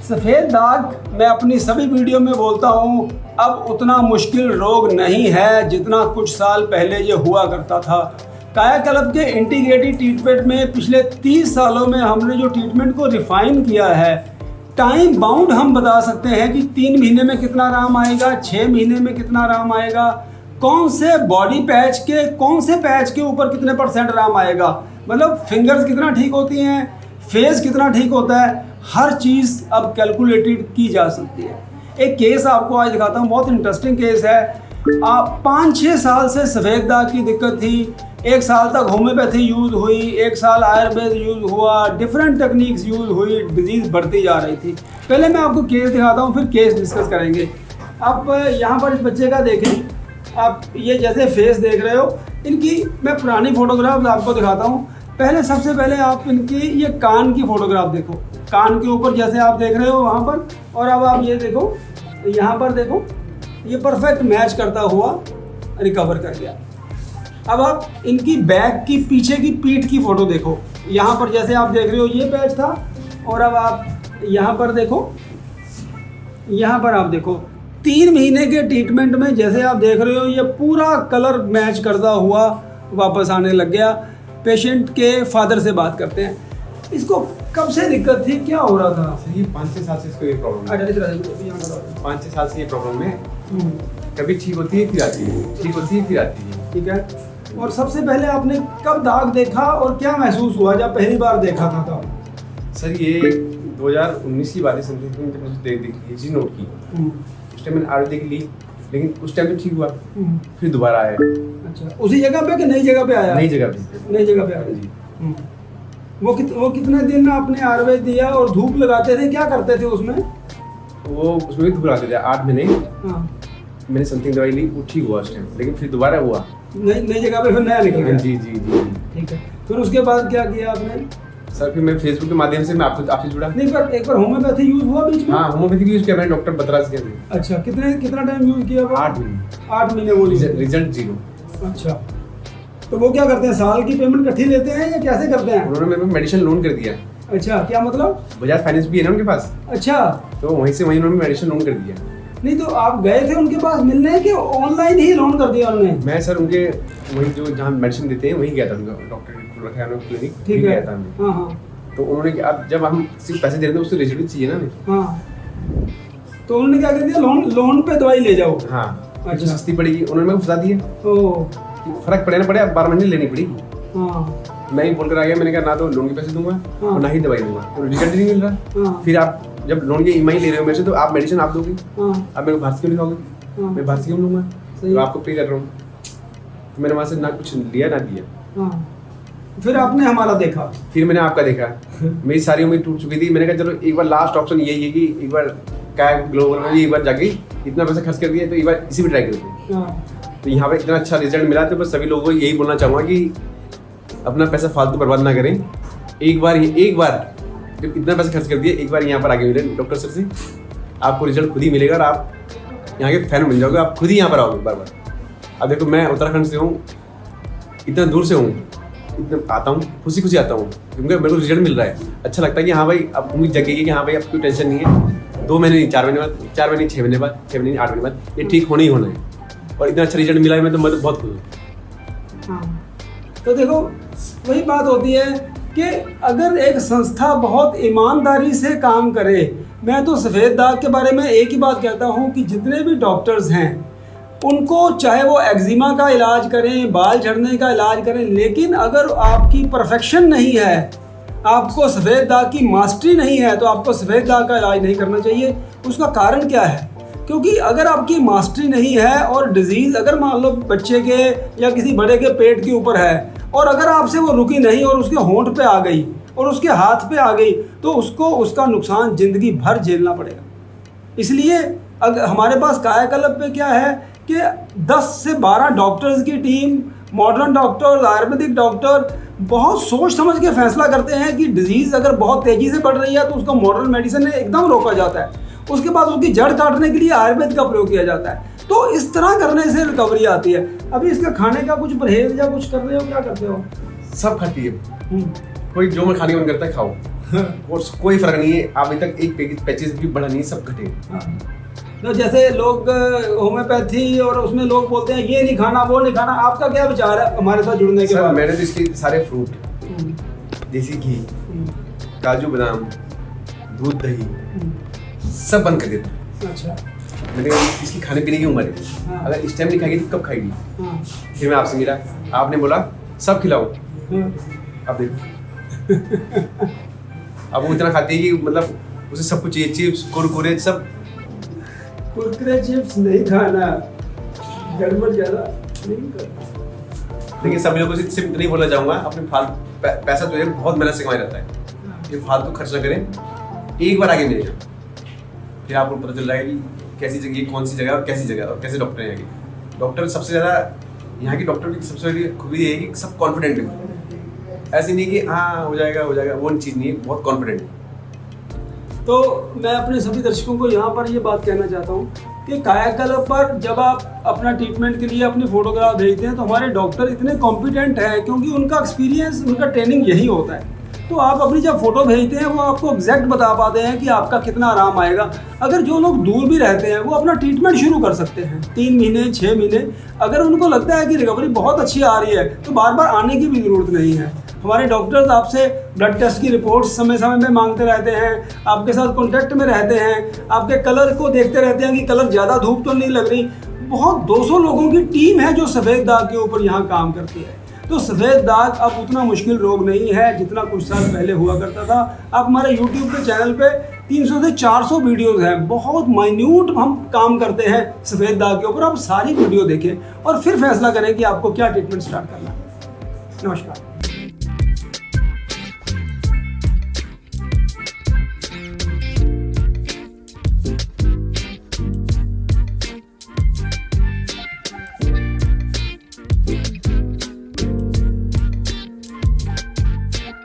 सफ़ेद दाग मैं अपनी सभी वीडियो में बोलता हूँ, अब उतना मुश्किल रोग नहीं है जितना कुछ साल पहले ये हुआ करता था। कायाकल्प के इंटीग्रेटेड ट्रीटमेंट में पिछले 30 सालों में हमने जो ट्रीटमेंट को रिफ़ाइन किया है, टाइम बाउंड हम बता सकते हैं कि 3 महीने में कितना आराम आएगा, 6 महीने में कितना आराम आएगा, कौन से बॉडी पैच के कौन से पैच के ऊपर कितने % आराम आएगा, मतलब फिंगर्स कितना ठीक होती हैं, फेस कितना ठीक होता है, हर चीज़ अब कैलकुलेटेड की जा सकती है। एक केस आपको आज दिखाता हूँ, बहुत इंटरेस्टिंग केस है। आप 5-6 साल से सफ़ेद दाग की दिक्कत थी, 1 साल तक होम्योपैथी यूज़ हुई, 1 साल आयुर्वेद यूज़ हुआ, डिफरेंट टेक्निक्स यूज़ हुई, डिजीज़ बढ़ती जा रही थी। पहले मैं आपको केस दिखाता हूँ, फिर केस डिस्कस करेंगे। आप यहाँ पर इस बच्चे का देखें, आप ये जैसे फेस देख रहे हो, इनकी मैं पुरानी फ़ोटोग्राफ आपको दिखाता हूँ। सबसे पहले आप इनकी ये कान की फ़ोटोग्राफ देखो, कान के ऊपर जैसे आप देख रहे हो वहाँ पर, और अब आप ये देखो, यहाँ पर देखो, ये परफेक्ट मैच करता हुआ रिकवर कर गया। अब आप इनकी बैक की पीछे की पीठ की फ़ोटो देखो, यहाँ पर जैसे आप देख रहे हो ये पैच था, और अब आप यहाँ पर देखो, यहाँ पर आप देखो 3 महीने के ट्रीटमेंट में जैसे आप देख रहे हो ये पूरा कलर मैच करता हुआ वापस आने लग गया। पेशेंट के फादर से बात करते हैं, इसको कब से दिक्कत थी, क्या हो रहा था? सर ये 5-6 साल से इसको ये प्रॉब्लम है। 5-6 साल से ये प्रॉब्लम है। कभी ठीक होती है फिर आती है, ठीक होती है फिर आती है। ठीक है। और सबसे पहले आपने कब दाग देखा और क्या महसूस हुआ जब पहली बार देखा था तब? सर ये 2019 की बात है, समथिंग जब मुझे देखी नोट की, उस टाइम मैंने आयुर्वेदिक ली, लेकिन उस टाइम तो ठीक हुआ, फिर दोबारा आया। अच्छा, उसी जगह पे कि नई जगह पे आया? नई जगह पे। नई जगह पे आया जी। वो कितने दिन आपने आयुर्वेद दिया और धूप लगाते थे, क्या करते थे उसमें? वो उसमें भी धूप लगाते थे 8 महीने। हाँ। मैंने समथिंग दवाई ली, वो ठीक हुआ उस टाइम, लेकिन फिर दोबारा हुआ नई जगह पे, फिर नया निकल गया। जी जी जी। ठीक है, फिर उसके बाद क्या किया आपने? सर फिर मैं फेसबुक के माध्यम से मैं आपसे जुड़ा। नहीं, पर एक बार होम्योपैथी यूज हुआ बीच में? हाँ, होम्योपैथी यूज किया मैंने, डॉक्टर बतराज के। अच्छा, कितना टाइम यूज किया? 8 महीने। 8 महीने वो रिजल्ट 0। अच्छा, तो वो क्या करते हैं, साल की पेमेंट इकट्ठी लेते हैं या कैसे करते हैं? उन्होंने मेरे मेडिसिन लोन कर दिया। अच्छा, क्या मतलब? बजाज फाइनेंस भी है ना उनके पास। अच्छा, तो वहीं से उन्होंने मेडिसिन लोन कर दिया। नहीं तो आप गए थे उनके पास मिलने कि ऑनलाइन ही लोन कर दिया उन्होंने? मैं सर उनके वही जो जहाँ मेडिसिन देते हैं वहीं गया था, उनका डॉक्टर क्लिनिक। ठीक है। था। हाँ। तो उन्होंने अब जब हम सिर्फ पैसे दे रहे थे उससे रिजल्ट भी चाहिए ना। हाँ, तो उन्होंने क्या कर दिया, लोन पे दवाई ले जाओ। हाँ। अच्छा, सस्ती पड़ेगी, उन्होंने मेरे को फंसा दिया। ओह, फर्क पड़े ना पड़े, अब 12 महीने लेनी पड़ेगी। हाँ। मैं ही बोलकर आ गया, मैंने कहा ना तो लोन के पैसे दूंगा और ना ही दवाई दूंगा, तो रिजल्ट नहीं मिल रहा। हाँ। फिर आप जब लोन के ईएमआई ले रहे हो मेरे से, तो आप मेडिसिन आप दोगे, हाँ। आप मेरे को भारत क्यों लिखाओगे? हाँ। मैं भारत क्यों लूंगा? तो आपको पे कर रहा हूँ। तो मैंने वहाँ से ना कुछ लिया ना दिया। हाँ। फिर आपने हमारा देखा? फिर मैंने आपका देखा। मेरी सारी उम्मीद टूट चुकी थी। मैंने कहा चलो एक बार लास्ट ऑप्शन यही है कि एक बार क्या ग्लोबल में एक बार जाके इतना पैसा खर्च कर दिया, तो एक बार इसी में ट्राई करते हैं। हाँ। तो यहाँ पे इतना अच्छा रिजल्ट मिला, तो बस सभी लोगों को यही बोलना चाहूँगा कि अपना पैसा फालतू बर्बाद ना करें। एक बार जब इतना पैसा खर्च कर दिया, एक बार यहाँ पर आगे मिले डॉक्टर सर से, आपको रिजल्ट खुद ही मिलेगा और आप यहाँ के फैन बन जाओगे, आप खुद ही यहाँ पर आओगे बार बार। अब देखो मैं उत्तराखंड से हूँ, इतना दूर से हूँ, इतना आता हूँ, खुशी आता हूँ, क्योंकि मेरे को रिजल्ट मिल रहा है। अच्छा लगता है कि हाँ भाई अब उम्मीद जगेगी कि हाँ भाई अब कोई टेंशन नहीं है। 2 महीने नहीं, 4 महीने बाद, 4 महीने 6 महीने बाद, 6 महीने 8 महीने बाद ये ठीक होना ही होना है। और इतना अच्छा रिजल्ट मिला है, मैं तो बहुत खुश हूँ। हाँ, तो देखो वही बात होती है कि अगर एक संस्था बहुत ईमानदारी से काम करे, मैं तो सफ़ेद दाग के बारे में एक ही बात कहता हूँ कि जितने भी डॉक्टर्स हैं उनको, चाहे वो एक्जिमा का इलाज करें, बाल झड़ने का इलाज करें, लेकिन अगर आपकी परफेक्शन नहीं है, आपको सफ़ेद दाग की मास्टरी नहीं है, तो आपको सफ़ेद दाग का इलाज नहीं करना चाहिए। उसका कारण क्या है? क्योंकि अगर आपकी मास्टरी नहीं है और डिजीज़ अगर मान लो बच्चे के या किसी बड़े के पेट के ऊपर है, और अगर आपसे वो रुकी नहीं और उसके होंठ पे आ गई और उसके हाथ पे आ गई, तो उसको उसका नुकसान ज़िंदगी भर झेलना पड़ेगा। इसलिए अगर हमारे पास कायाकल्प पे क्या है कि 10 से 12 डॉक्टर्स की team, modern doctor, Ayurvedic doctor बहुत सोच समझ के फैसला करते हैं कि डिजीज़ अगर बहुत तेज़ी से बढ़ रही है तो उसको मॉडर्न मेडिसिन में एकदम रोका जाता है, उसके बाद उसकी जड़ काटने के लिए आयुर्वेद का प्रयोग किया जाता है। तो इस तरह करने से रिकवरी आती है। अभी इसका खाने का कुछ परहेज या कुछ कर रहे हो, क्या करते हो? सब खाती है, कोई जो मैं खाने का मन करता है खाओ। और कोई फर्क नहीं है, अभी तक एक पैचेस भी बढ़ा नहीं, सब घटे। हाँ। तो जैसे लोग होम्योपैथी और उसमें लोग बोलते हैं ये नहीं खाना वो नहीं खाना, आपका क्या विचार है हमारे साथ जुड़ने के सर बाद? मैंने तो इसके सारे फ्रूट, देसी घी, काजू बादाम, दूध दही सब बंद कर दिया। अच्छा। मैंने कहा इसकी खाने पीने की उम्र है, हाँ। अगर इस टाइम नहीं खाएगी तो कब खाएगी? हाँ। फिर मैं आपसे मिला, आपने बोला सब खिलाओ। हाँ। अब देखो अब वो इतना खाती है कि मतलब उसे सब कुछ चाहिए, चिप्स कुरकुरे सब। कुरकुरे चिप्स नहीं खाना, गड़बड़ ज़्यादा नहीं करना। लेकिन सभी लोगों से सिर्फ नहीं बोलना चाहूँगा, अपने पैसा जो है बहुत मेहनत से कमाया जाता है, ये फालतू खर्च ना करें। एक बार आगे मिलेगा, फिर आपको पता चल जाएगा कि कैसी जगह, कौन सी जगह और कैसी जगह और कैसे डॉक्टर हैं यहाँ के। डॉक्टर सबसे ज़्यादा, यहाँ की डॉक्टर की सबसे बड़ी खूबी ये है कि सब कॉन्फिडेंट है, ऐसी नहीं कि हाँ हो जाएगा वो चीज़ नहीं है, बहुत कॉन्फिडेंट है। तो मैं अपने सभी दर्शकों को यहाँ पर ये बात कहना चाहता हूँ कि कायाकल्प पर जब आप अपना ट्रीटमेंट के लिए अपनी फोटोग्राफ भेजते हैं तो हमारे डॉक्टर इतने कॉम्पिटेंट हैं, क्योंकि उनका एक्सपीरियंस, उनका ट्रेनिंग यही होता है। तो आप अपनी जब फोटो भेजते हैं वो आपको एग्जैक्ट बता पाते हैं कि आपका कितना आराम आएगा। अगर जो लोग दूर भी रहते हैं वो अपना ट्रीटमेंट शुरू कर सकते हैं 3 महीने 6 महीने, अगर उनको लगता है कि रिकवरी बहुत अच्छी आ रही है तो बार बार आने की भी ज़रूरत नहीं है। हमारे डॉक्टर्स आपसे ब्लड टेस्ट की रिपोर्ट समय समय में मांगते रहते हैं, आपके साथ कॉन्टैक्ट में रहते हैं, आपके कलर को देखते रहते हैं कि कलर ज़्यादा धूप तो नहीं लग रही। बहुत 200 लोगों की टीम है जो सफ़ेद दाग के ऊपर यहाँ काम करती है। तो सफ़ेद दाग अब उतना मुश्किल रोग नहीं है जितना कुछ साल पहले हुआ करता था। आप हमारे यूट्यूब के चैनल पे 300 से 400 वीडियोज़ हैं, बहुत माइन्यूट हम काम करते हैं सफ़ेद दाग के ऊपर। आप सारी वीडियो देखें और फिर फैसला करें कि आपको क्या ट्रीटमेंट स्टार्ट करना है। नमस्कार।